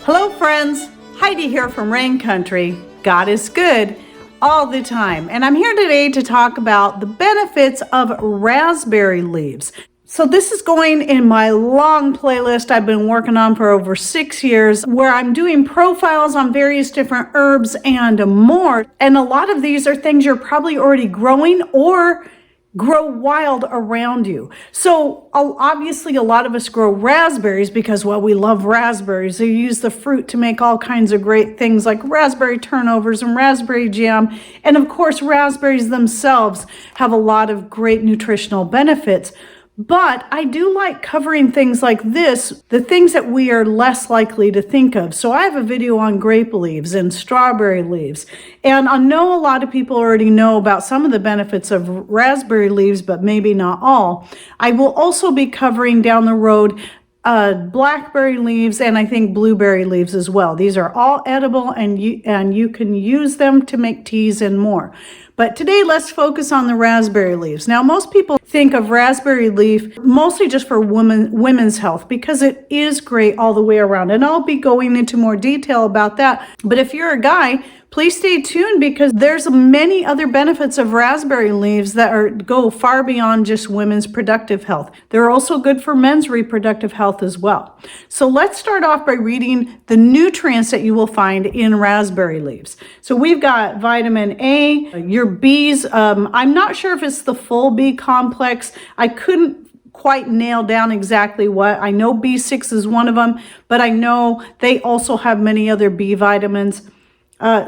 Hello friends, Heidi here from Rain Country. God is good all the time. And I'm here today to talk about the benefits of raspberry leaves. So this is going in my long playlist I've been working on for over 6 years, where I'm doing profiles on various different herbs and more. And a lot of these are things you're probably already growing or grow wild around you. So obviously a lot of us grow raspberries because, well, we love raspberries. They use the fruit to make all kinds of great things like raspberry turnovers and raspberry jam. And of course, raspberries themselves have a lot of great nutritional benefits. But I do like covering things like this, the things that we are less likely to think of. So I have a video on grape leaves and strawberry leaves. And I know a lot of people already know about some of the benefits of raspberry leaves, but maybe not all. I will also be covering down the road blackberry leaves and I think blueberry leaves as well. These are all edible and you can use them to make teas and more. But today, let's focus on the raspberry leaves. Now, most people think of raspberry leaf mostly just for women's health because it is great all the way around. And I'll be going into more detail about that. But if you're a guy, please stay tuned because there's many other benefits of raspberry leaves that go far beyond just women's productive health. They're also good for men's reproductive health as well. So let's start off by reading the nutrients that you will find in raspberry leaves. So we've got vitamin A, your B's. I'm not sure if it's the full B complex. I couldn't quite nail down exactly what. I know B6 is one of them, but I know they also have many other B vitamins.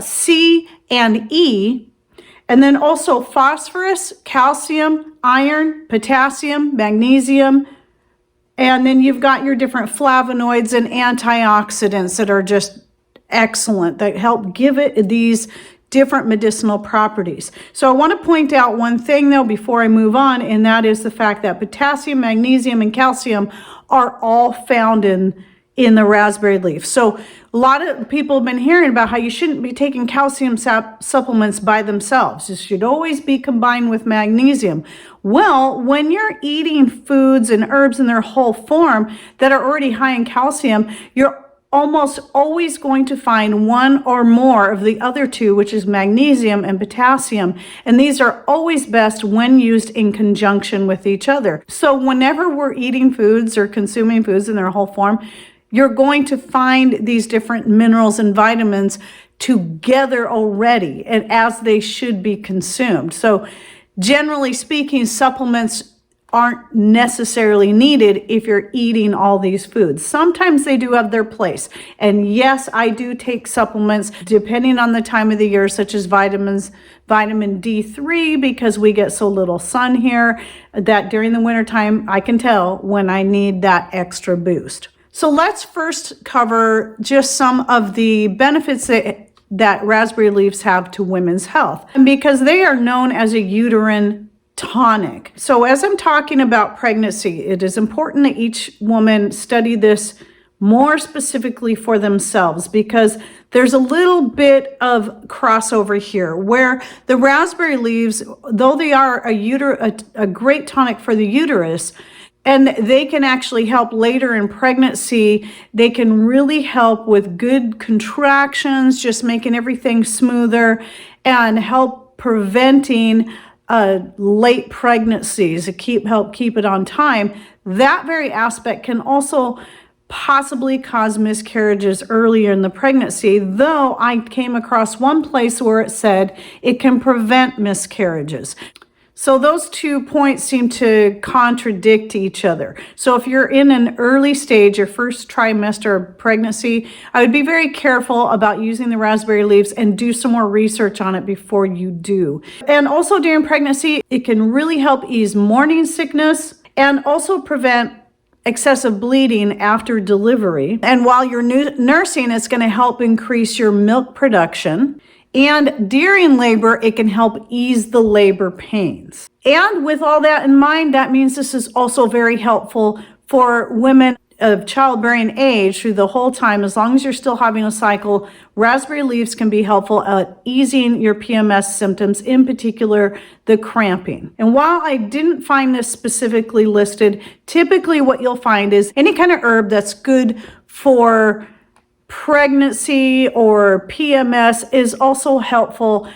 C and E, and then also phosphorus, calcium, iron, potassium, magnesium, and then you've got your different flavonoids and antioxidants that are just excellent, that help give it these different medicinal properties. So I want to point out one thing though before I move on, and that is the fact that potassium, magnesium, and calcium are all found in the raspberry leaf. So a lot of people have been hearing about how you shouldn't be taking calcium supplements by themselves. It should always be combined with magnesium. Well, when you're eating foods and herbs in their whole form that are already high in calcium, you're almost always going to find one or more of the other two, which is magnesium and potassium. And these are always best when used in conjunction with each other. So whenever we're eating foods or consuming foods in their whole form, you're going to find these different minerals and vitamins together already and as they should be consumed. So generally speaking, supplements aren't necessarily needed if you're eating all these foods. Sometimes they do have their place. And yes, I do take supplements depending on the time of the year, such as vitamin D3, because we get so little sun here that during the wintertime, I can tell when I need that extra boost. So let's first cover just some of the benefits that raspberry leaves have to women's health, and because they are known as a uterine tonic. So as I'm talking about pregnancy, it is important that each woman study this more specifically for themselves, because there's a little bit of crossover here where the raspberry leaves, though they are a great tonic for the uterus, and they can actually help later in pregnancy. They can really help with good contractions, just making everything smoother, and help preventing late pregnancies, to help keep it on time. That very aspect can also possibly cause miscarriages earlier in the pregnancy, though I came across one place where it said it can prevent miscarriages. So those 2 points seem to contradict each other. So if you're in an early stage, your first trimester of pregnancy, I would be very careful about using the raspberry leaves and do some more research on it before you do. And also during pregnancy, it can really help ease morning sickness and also prevent excessive bleeding after delivery. And while you're nursing, it's going to help increase your milk production. And during labor, it can help ease the labor pains. And with all that in mind, that means this is also very helpful for women of childbearing age through the whole time. As long as you're still having a cycle, raspberry leaves can be helpful at easing your PMS symptoms, in particular the cramping. And while I didn't find this specifically listed, typically what you'll find is any kind of herb that's good for pregnancy or PMS is also helpful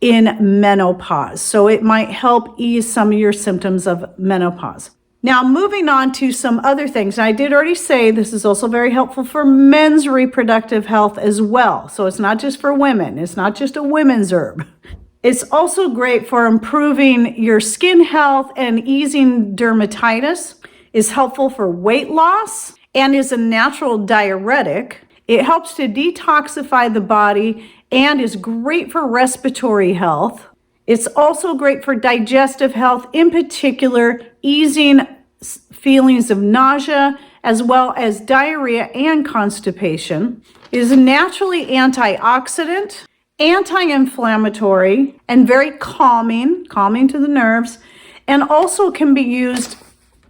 in menopause. So it might help ease some of your symptoms of menopause. Now, moving on to some other things. I did already say this is also very helpful for men's reproductive health as well. So it's not just for women. It's not just a women's herb. It's also great for improving your skin health and easing dermatitis. It's helpful for weight loss and is a natural diuretic. It helps to detoxify the body and is great for respiratory health. It's also great for digestive health, in particular, easing feelings of nausea, as well as diarrhea and constipation. It is naturally antioxidant, anti-inflammatory, and very calming to the nerves, and also can be used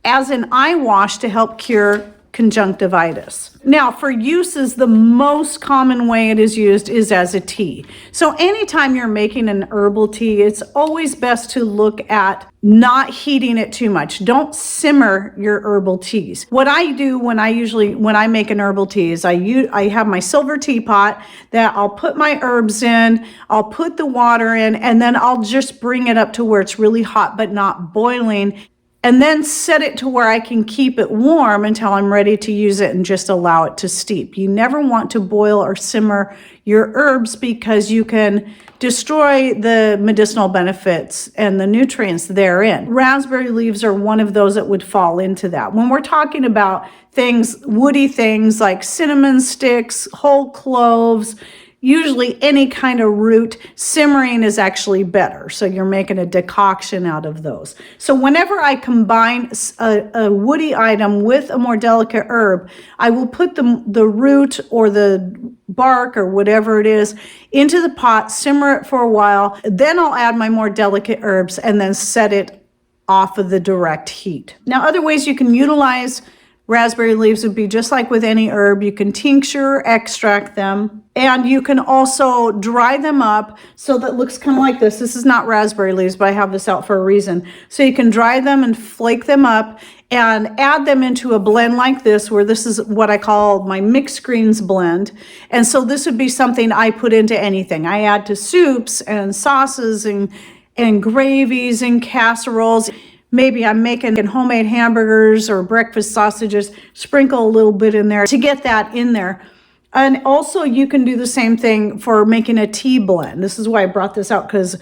as an eye wash to help cure conjunctivitis. Now, for uses, the most common way it is used is as a tea. So anytime you're making an herbal tea, it's always best to look at not heating it too much. Don't simmer your herbal teas. What I do when I make an herbal tea is I have my silver teapot that I'll put my herbs in, I'll put the water in, and then I'll just bring it up to where it's really hot but not boiling, and then set it to where I can keep it warm until I'm ready to use it and just allow it to steep. You never want to boil or simmer your herbs because you can destroy the medicinal benefits and the nutrients therein. Raspberry leaves are one of those that would fall into that. When we're talking about things, woody things like cinnamon sticks, whole cloves, usually any kind of root, simmering is actually better. So you're making a decoction out of those. So whenever I combine a woody item with a more delicate herb, I will put the root or the bark or whatever it is into the pot, simmer it for a while. Then I'll add my more delicate herbs and then set it off of the direct heat. Now, other ways you can utilize raspberry leaves would be just like with any herb. You can tincture, extract them, and you can also dry them up so that it looks kind of like this. This is not raspberry leaves, but I have this out for a reason. So you can dry them and flake them up and add them into a blend like this, where this is what I call my mixed greens blend. And so this would be something I put into anything. I add to soups and sauces and gravies and casseroles. Maybe I'm making homemade hamburgers or breakfast sausages, sprinkle a little bit in there to get that in there. And also you can do the same thing for making a tea blend. This is why I brought this out, because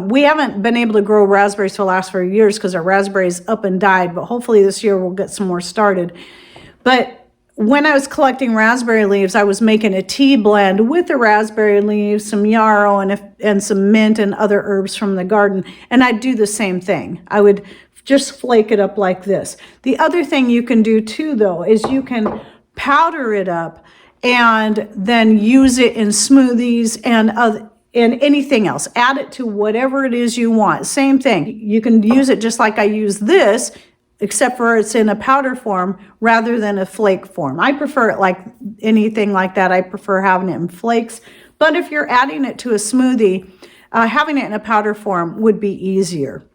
we haven't been able to grow raspberries for the last few years because our raspberries up and died, but hopefully this year we'll get some more started. But when I was collecting raspberry leaves, I was making a tea blend with the raspberry leaves, some yarrow, and some mint and other herbs from the garden. And I'd do the same thing. I would just flake it up like this. The other thing you can do too, though, is you can powder it up and then use it in smoothies and anything else. Add it to whatever it is you want. Same thing. You can use it just like I use this, except for it's in a powder form rather than a flake form. I prefer it like anything like that. I prefer having it in flakes. But if you're adding it to a smoothie, having it in a powder form would be easier.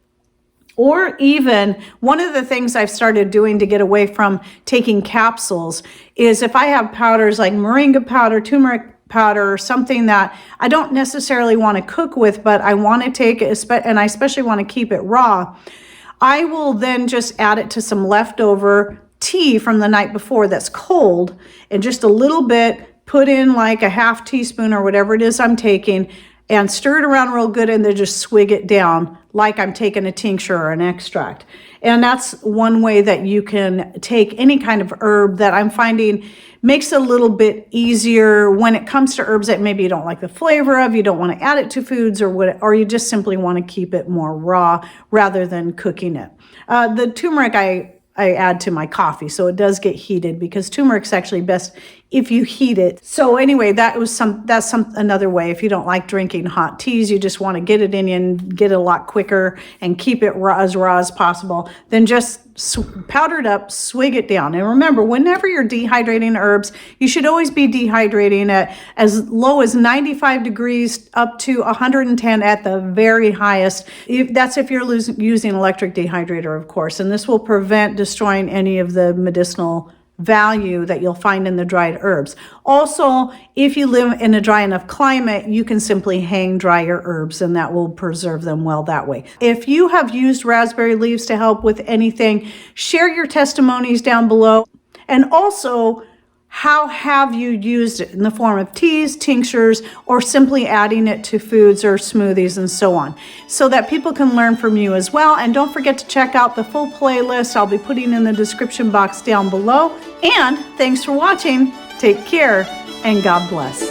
Or even one of the things I've started doing to get away from taking capsules is if I have powders like moringa powder, turmeric powder, or something that I don't necessarily want to cook with, but I want to take it, and I especially want to keep it raw, I will then just add it to some leftover tea from the night before that's cold, and just a little bit, put in like a half teaspoon or whatever it is I'm taking, and stir it around real good, and then just swig it down like I'm taking a tincture or an extract. And that's one way that you can take any kind of herb that I'm finding makes it a little bit easier when it comes to herbs that maybe you don't like the flavor of, you don't want to add it to foods, or you just simply want to keep it more raw rather than cooking it. The turmeric I add to my coffee, so it does get heated, because turmeric's actually best if you heat it. So anyway, that's another way. If you don't like drinking hot teas, you just want to get it in you and get it a lot quicker and keep it raw as possible, then just powder it up, swig it down. And remember, whenever you're dehydrating herbs, you should always be dehydrating at as low as 95 degrees up to 110 at the very highest. That's if you're using electric dehydrator, of course, and this will prevent destroying any of the medicinal value that you'll find in the dried herbs. Also, if you live in a dry enough climate, you can simply hang dry your herbs and that will preserve them well that way. If you have used raspberry leaves to help with anything, share your testimonies down below. And also, how have you used it in the form of teas, tinctures, or simply adding it to foods or smoothies and so on, so that people can learn from you as well. And don't forget to check out the full playlist I'll be putting in the description box down below. And thanks for watching. Take care and God bless.